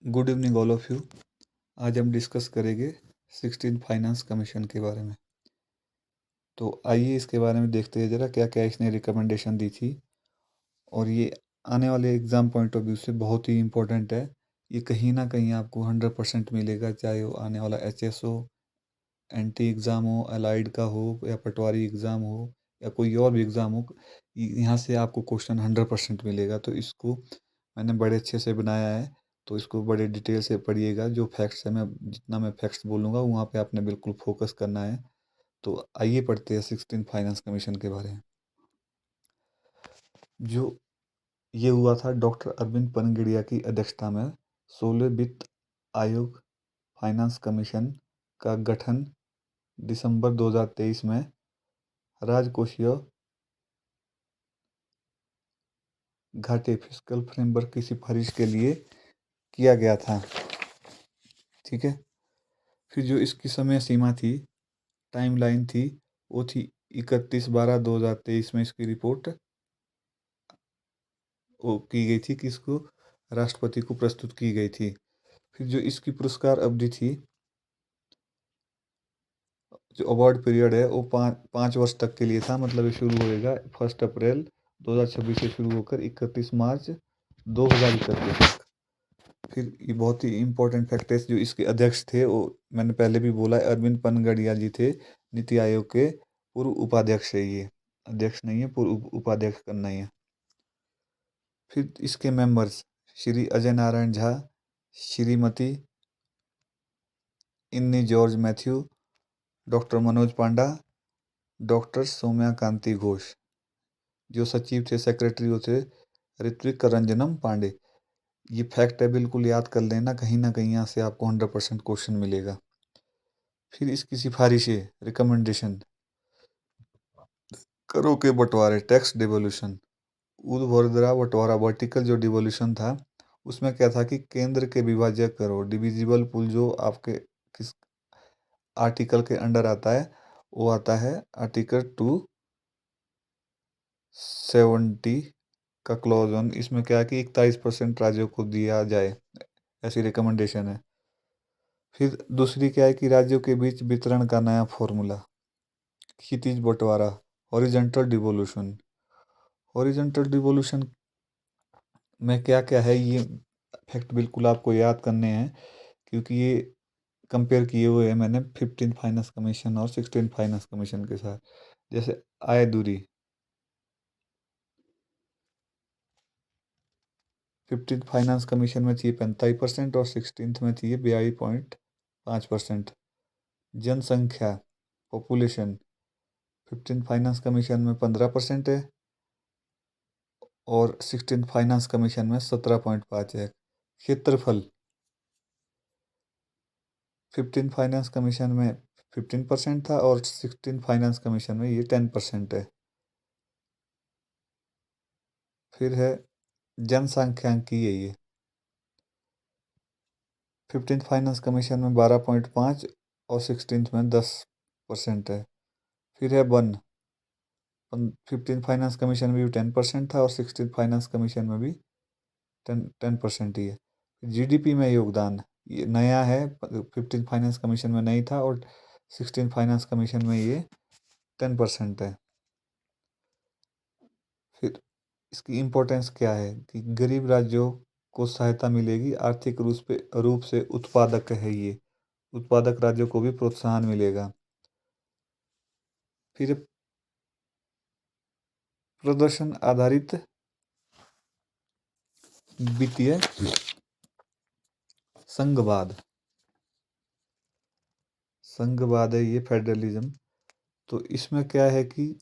Good evening all of you. आज हम discuss करेंगे 16 फाइनेंस कमीशन के बारे में। तो आइए इसके बारे में देखते हैं ज़रा क्या क्या इसने रिकमेंडेशन दी थी, और ये आने वाले एग्ज़ाम पॉइंट ऑफ व्यू से बहुत ही इम्पोर्टेंट है। ये कहीं ना कहीं आपको 100% मिलेगा, चाहे वो आने वाला एच हो, एंटी एग्ज़ाम हो, अलाइड का हो, या पटवारी एग्ज़ाम हो, या कोई और भी एग्ज़ाम हो। यहाँ से आपको क्वेश्चन 100% मिलेगा। तो इसको मैंने बड़े अच्छे से बनाया है, तो इसको बड़े डिटेल से पढ़िएगा। जो फैक्ट्स है, मैं जितना मैं फैक्ट्स बोलूँगा वहाँ पे आपने बिल्कुल फोकस करना है। तो आइए पढ़ते हैं 16 फाइनेंस कमीशन के बारे में। जो ये हुआ था डॉक्टर अरविंद पनगिड़िया की अध्यक्षता में 16 वित्त आयोग फाइनेंस कमीशन का गठन दिसंबर 2023 में राजकोषीय घाटे फिस्कल फ्रेमवर्क की सिफारिश के लिए किया गया था। ठीक है। फिर जो इसकी समय सीमा थी, टाइमलाइन थी, वो थी 31/12/2023 में इसकी रिपोर्ट वो की गई थी कि इसको राष्ट्रपति को प्रस्तुत की गई थी। फिर जो इसकी पुरस्कार अवधि थी, जो अवार्ड पीरियड है, वो 5 वर्ष तक के लिए था। मतलब ये शुरू होएगा 1 अप्रैल 2026 से शुरू होकर 31 मार्च 2031 तक। फिर ये बहुत ही इम्पोर्टेंट फैक्ट है, जो इसके अध्यक्ष थे वो मैंने पहले भी बोला है, अरविंद पनगड़िया जी थे, नीति आयोग के पूर्व उपाध्यक्ष है। ये अध्यक्ष नहीं है, पूर्व उपाध्यक्ष करना ही है। फिर इसके मेंबर्स श्री अजय नारायण झा, श्रीमती इन्नी जॉर्ज मैथ्यू, डॉक्टर मनोज पांडा, डॉक्टर सौम्या कांति घोष। जो सचिव थे, सेक्रेटरी वो थे ऋत्विक रंजनम पांडे। ये फैक्ट है, बिल्कुल याद कर लेना, कहीं ना कहीं यहाँ से आपको 100% क्वेश्चन मिलेगा। फिर इसकी सिफारिशें, रिकमेंडेशन, करों के बंटवारे, टैक्स डिवोल्यूशन, ऊर्ध्वाधर बंटवारा, वर्टिकल जो डिवोल्यूशन था, उसमें क्या था कि केंद्र के विभाज्य करों, डिविजिबल पूल, जो आपके किस आर्टिकल के अंडर आता है, वो आता है आर्टिकल 270 का क्लॉज 1। इसमें क्या है कि 41% राज्यों को दिया जाए, ऐसी रिकमेंडेशन है। फिर दूसरी क्या है कि राज्यों के बीच वितरण का नया फॉर्मूला, क्षितिज बंटवारा, हॉरिजॉन्टल डिवोल्यूशन। हॉरिजॉन्टल डिवोल्यूशन में क्या क्या है, ये फैक्ट बिल्कुल आपको याद करने हैं, क्योंकि ये कंपेयर किए हुए हैं मैंने 15 फाइनेंस कमीशन और 16 फाइनेंस कमीशन के साथ। जैसे आय दूरी, 15 फाइनेंस कमीशन में थी 45% और 16 में थी 42.5%। जनसंख्या, पॉपुलेशन, 15 फाइनेंस कमीशन में 15% है और 16 फाइनेंस कमीशन में 17.5 है। क्षेत्रफल, 15 फाइनेंस कमीशन में 15% था और 16 फाइनेंस कमीशन में ये 10% है। फिर है जनसांख्यिकी है, ये 15 फाइनेंस कमीशन में 12.5 और 16 में 10% है। फिर है वन, 15 फाइनेंस कमीशन में भी 10% था और 16 फाइनेंस कमीशन में भी 10% ही है। जीडीपी में योगदान, ये नया है, 15 फाइनेंस कमीशन में नहीं था और 16 फाइनेंस कमीशन में ये 10% है। फिर इसकी इम्पोर्टेंस क्या है कि गरीब राज्यों को सहायता मिलेगी, आर्थिक रूप से उत्पादक है ये, उत्पादक राज्यों को भी प्रोत्साहन मिलेगा। फिर प्रदर्शन आधारित वित्तीय संघवाद, संघवाद है ये, फेडरलिज्म। तो इसमें क्या है कि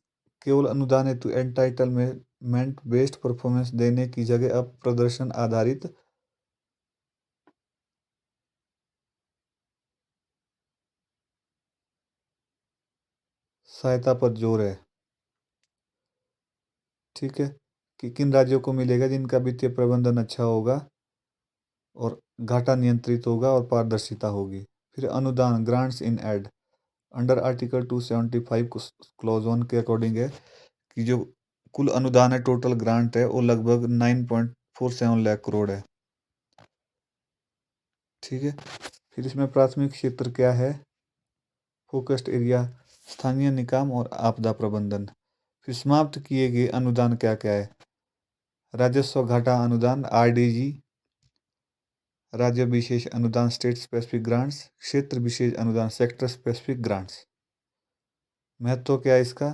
केवल अनुदान हेतु एंटाइटलमेंट बेस्ड परफॉर्मेंस देने की जगह अब प्रदर्शन आधारित सहायता पर जोर है। ठीक है, कि किन राज्यों को मिलेगा, जिनका वित्तीय प्रबंधन अच्छा होगा और घाटा नियंत्रित होगा और पारदर्शिता होगी। फिर अनुदान, grants in aid, under article 275 clause 1 के अकॉर्डिंग है कि जो कुल अनुदान है, टोटल ग्रांट है, वो लगभग 9.47 लाख करोड़ है। ठीक है। फिर इसमें प्राथमिक क्षेत्र क्या है, फोकस्ड एरिया, स्थानीय निकाम और आपदा प्रबंधन। फिर समाप्त किए गए अनुदान क्या क्या है, राजस्व घाटा अनुदान आरडीजी, राज्य विशेष अनुदान स्टेट स्पेसिफिक ग्रांट्स, क्षेत्र विशेष अनुदान सेक्टर स्पेसिफिक ग्रांट्स। महत्व क्या है इसका,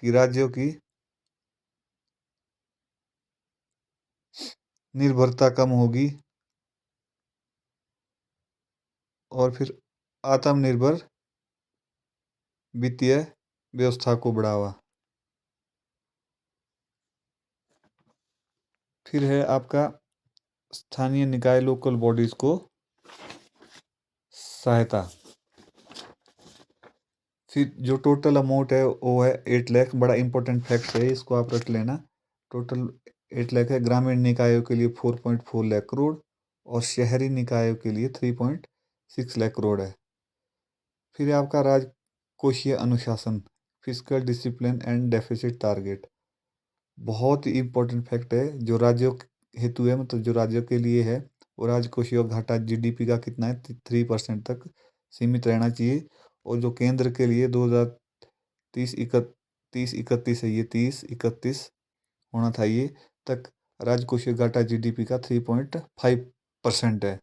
कि राज्यों की निर्भरता कम होगी और फिर आत्मनिर्भर वित्तीय व्यवस्था को बढ़ावा। फिर है आपका स्थानीय निकाय लोकल बॉडीज को सहायता। फिर जो टोटल अमाउंट है वो है 8 लाख, बड़ा इंपॉर्टेंट फैक्ट है, इसको आप रख लेना। टोटल 8 लाख है। ग्रामीण निकायों के लिए 4.4 लाख करोड़ और शहरी निकायों के लिए 3.6 लाख करोड़ है। फिर आपका राजकोषीय अनुशासन, fiscal discipline and deficit target, बहुत ही इंपॉर्टेंट फैक्ट है जो राज्यों हेतु है, मतलब जो राज्यों के लिए है। वो राजकोषीय घाटा जीडीपी का कितना है, 3% तक सीमित रहना चाहिए। और जो केंद्र के लिए 2030-31 है, ये 30-31 होना था, ये तक राजकोषीय घाटा जीडीपी का 3.5% है।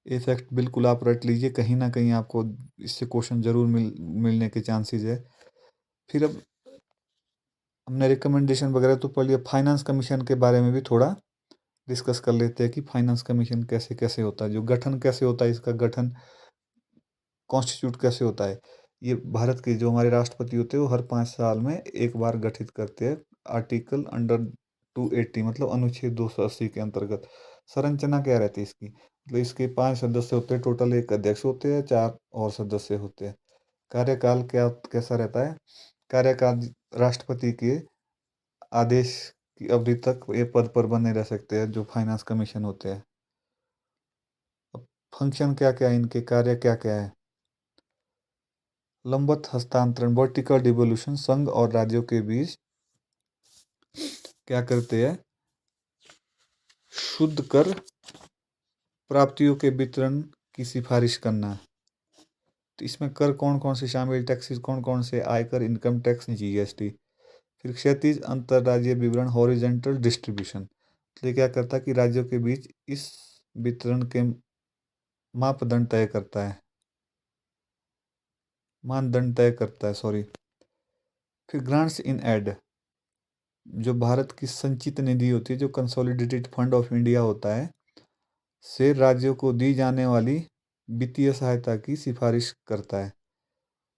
ये फैक्ट बिल्कुल आप रट लीजिए, कहीं ना कहीं आपको इससे क्वेश्चन जरूर मिलने के चांसेस है। फिर अब हमने रिकमेंडेशन वगैरह तो पढ़ लिया, फाइनेंस कमीशन के बारे में भी थोड़ा डिस्कस कर लेते हैं कि फाइनेंस कमीशन कैसे कैसे होता है, जो गठन कैसे होता है, इसका गठन कॉन्स्टिट्यूट कैसे होता है। ये भारत के जो हमारे राष्ट्रपति होते हैं वो हर 5 साल में एक बार गठित करते हैं, आर्टिकल अंडर 280 मतलब अनुच्छेद 280 के अंतर्गत। संरचना क्या रहती है इसकी, मतलब इसके 5 सदस्य होते हैं टोटल, एक अध्यक्ष होते हैं, 4 और सदस्य होते हैं। कार्यकाल क्या कैसा रहता है, कार्यकाल राष्ट्रपति के आदेश की अवधि तक ये पद पर बने रह सकते हैं जो फाइनेंस कमीशन होते हैं। अब फंक्शन क्या क्या है, इनके कार्य क्या क्या है, लंबत हस्तांतरण वर्टिकल डिवोल्यूशन, संघ और राज्यों के बीच क्या करते हैं, शुद्ध कर प्राप्तियों के वितरण की सिफारिश करना। तो इसमें कर कौन कौन से शामिल, टैक्सेस कौन कौन से, आयकर, इनकम टैक्स, जीएसटी। फिर क्षैतिज अंतरराज्यीय विवरण, हॉरिजेंटल डिस्ट्रीब्यूशन, तो ये क्या करता है कि राज्यों के बीच इस वितरण के मापदंड तय करता है, मानदंड तय करता है, सॉरी। फिर ग्रांट्स इन एड, जो भारत की संचित निधि होती है, जो कंसोलिडेटेड फंड ऑफ इंडिया होता है, से राज्यों को दी जाने वाली वित्तीय सहायता की सिफारिश करता है।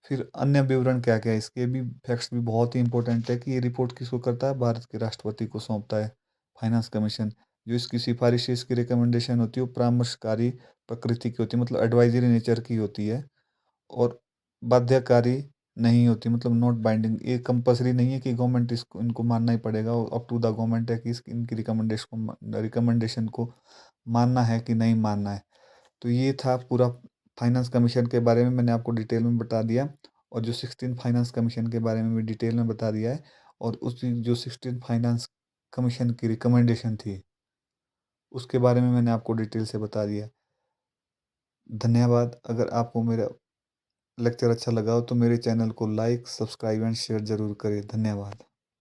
फिर अन्य विवरण क्या क्या है, इसके भी फैक्ट्स भी बहुत ही इंपॉर्टेंट है कि ये रिपोर्ट किसको करता है, भारत के राष्ट्रपति को सौंपता है फाइनेंस कमीशन। जो इसकी सिफारिश, इसकी रिकमेंडेशन होती है वो परामर्शकारी प्रकृति की होती है, मतलब एडवाइजरी नेचर की होती है और बाध्यकारी नहीं होती, मतलब नॉट बाइंडिंग। ये कंपलसरी नहीं है कि गवर्नमेंट इसको इनको मानना ही पड़ेगा, अप टू द गवर्नमेंट है कि इनकी रिकमेंडेशन को मानना है कि नहीं मानना है। तो ये था पूरा फाइनेंस कमीशन के बारे में, मैंने आपको डिटेल में बता दिया। और जो 16 फाइनेंस कमीशन के बारे में भी डिटेल में बता दिया है। और उसी जो 16 फाइनेंस कमीशन की रिकमेंडेशन थी उसके बारे में मैंने आपको डिटेल से बता दिया। धन्यवाद। अगर आपको मेरा लेक्चर अच्छा लगा हो तो मेरे चैनल को लाइक, सब्सक्राइब एंड शेयर ज़रूर करें। धन्यवाद।